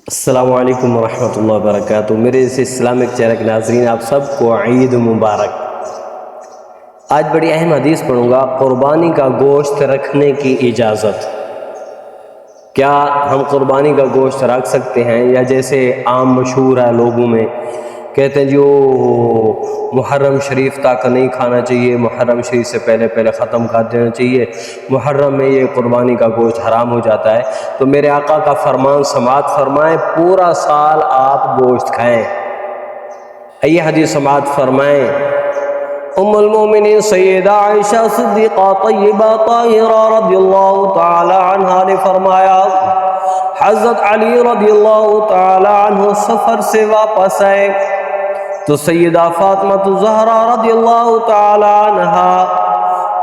السلام علیکم ورحمۃ اللہ وبرکاتہ۔ میرے اس اسلامک چینل کے ناظرین، آپ سب کو عید مبارک۔ آج بڑی اہم حدیث پڑھوں گا، قربانی کا گوشت رکھنے کی اجازت۔ کیا ہم قربانی کا گوشت رکھ سکتے ہیں؟ یا جیسے عام مشہور ہے لوگوں میں، کہتے ہیں جو محرم شریف تک نہیں کھانا چاہیے، محرم شریف سے پہلے ختم کر دینا چاہیے، محرم میں یہ قربانی کا گوشت حرام ہو جاتا ہے۔ تو میرے آقا کا فرمان سماعت فرمائیں، پورا سال آپ گوشت کھائیں۔ یہ حدیث سماعت فرمائیں۔ ام المومنین سیدہ عائشہ صدیقہ طیبہ طاہرہ رضی اللہ تعالی عنہ نے فرمایا، حضرت علی رضی اللہ تعالی عنہ سفر سے واپس آئے تو سیدہ فاطمہ الزہرا رضی اللہ تعالی عنہا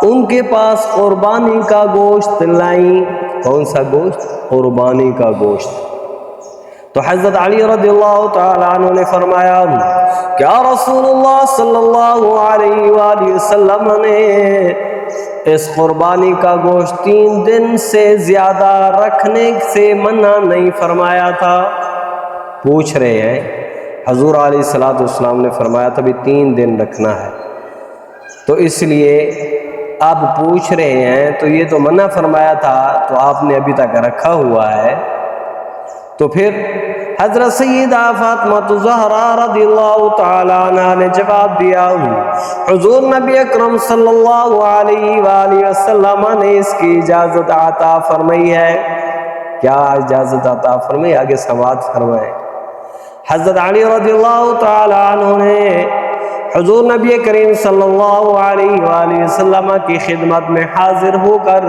ان کے پاس قربانی کا گوشت لائیں۔ کون سا گوشت؟ قربانی کا گوشت۔ تو حضرت علی رضی اللہ تعالی عنہ نے فرمایا، کیا رسول اللہ صلی اللہ علیہ وآلہ وسلم نے اس قربانی کا گوشت 3 دن سے زیادہ رکھنے سے منع نہیں فرمایا تھا؟ پوچھ رہے ہیں، حضور علیہ السلام نے فرمایا تھا بھی 3 دن رکھنا ہے، تو اس لیے آپ پوچھ رہے ہیں تو یہ تو منع فرمایا تھا، تو آپ نے ابھی تک رکھا ہوا ہے۔ تو پھر حضرت سیدہ فاطمہ الزہرا رضی اللہ تعالی عنہ نے جواب دیا، حضور نبی اکرم صلی اللہ علیہ وآلہ وسلم نے اس کی اجازت عطا فرمائی ہے۔ کیا اجازت عطا فرمائی؟ آگے سماعت فرمائیں۔ حضرت علی رضی اللہ تعالی عنہ نے حضور نبی کریم صلی اللہ علیہ وآلہ وسلم کی خدمت میں حاضر ہو کر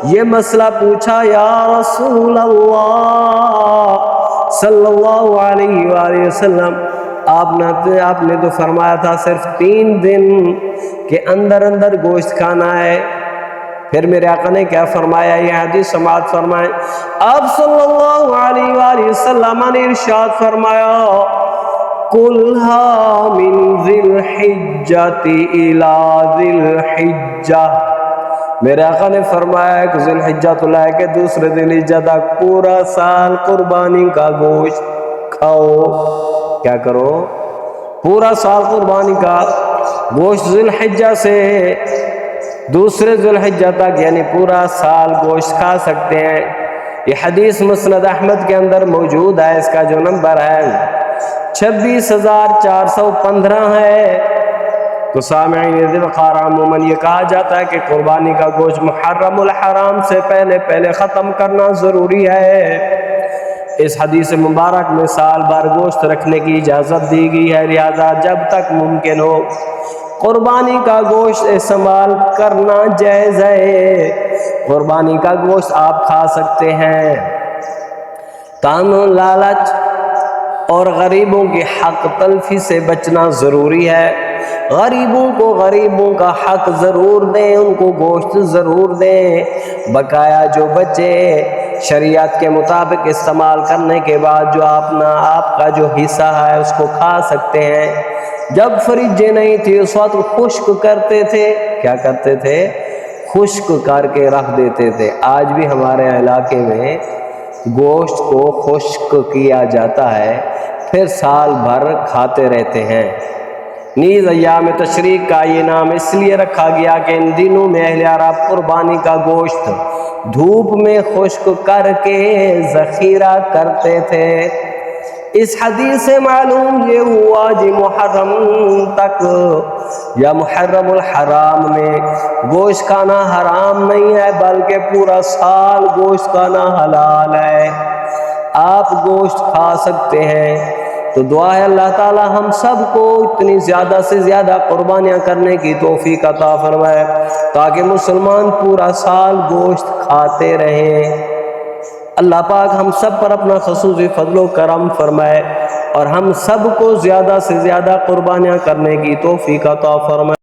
یہ مسئلہ پوچھا، یا رسول اللہ صلی اللہ علیہ وآلہ وسلم، آپ نے تو فرمایا تھا صرف 3 دن کے اندر گوشت کھانا ہے۔ پھر میرے آقا نے کیا فرمایا؟ یہ حدیث سماعت فرمائیں۔ آپ صلی اللہ علیہ وآلہ وسلم نے ارشاد فرمایا، کلھا من ذی الحجۃ الی ذی الحجہ۔ میرے آقا نے فرمایا کہ ذی الحجہ تو لے کے دوسرے ذی الحجہ تک پورا سال قربانی کا گوشت کھاؤ۔ کیا کرو؟ پورا سال قربانی کا گوشت ذی الحجہ سے دوسرے ذی الحجہ تک، یعنی پورا سال گوشت کھا سکتے ہیں۔ یہ حدیث مسند احمد کے اندر موجود ہے، اس کا جو نمبر ہے 26,415 ہے۔ تو سامعین ذوالفقار، عموماً یہ کہا جاتا ہے کہ قربانی کا گوشت محرم الحرام سے پہلے ختم کرنا ضروری ہے۔ اس حدیث مبارک میں سال بھر گوشت رکھنے کی اجازت دی گئی ہے، لہذا جب تک ممکن ہو قربانی کا گوشت استعمال کرنا جائز ہے۔ قربانی کا گوشت آپ کھا سکتے ہیں۔ تام لالچ اور غریبوں کے حق تلفی سے بچنا ضروری ہے۔ غریبوں کو غریبوں کا حق ضرور دیں، ان کو گوشت ضرور دیں، بقایا جو بچے شریعت کے مطابق استعمال کرنے کے بعد جو آپ کا جو حصہ ہے اس کو کھا سکتے ہیں۔ جب فریجیں نہیں تھی اس وقت خشک کرتے تھے۔ کیا کرتے تھے؟ خشک کر کے رکھ دیتے تھے۔ آج بھی ہمارے علاقے میں گوشت کو خشک کیا جاتا ہے، پھر سال بھر کھاتے رہتے ہیں۔ نیز ایام تشریق کا یہ نام اس لیے رکھا گیا کہ ان دنوں میں اہل عرب قربانی کا گوشت دھوپ میں خشک کر کے ذخیرہ کرتے تھے۔ اس حدیث سے معلوم یہ ہوا کہ محرم تک یا محرم الحرام میں گوشت کھانا حرام نہیں ہے، بلکہ پورا سال گوشت کھانا حلال ہے۔ آپ گوشت کھا سکتے ہیں۔ تو دعا ہے اللہ تعالی ہم سب کو اتنی زیادہ سے زیادہ قربانیاں کرنے کی توفیق عطا فرمائے تاکہ مسلمان پورا سال گوشت کھاتے رہیں۔ اللہ پاک ہم سب پر اپنا خصوصی فضل و کرم فرمائے اور ہم سب کو زیادہ سے زیادہ قربانیاں کرنے کی توفیق عطا فرمائے۔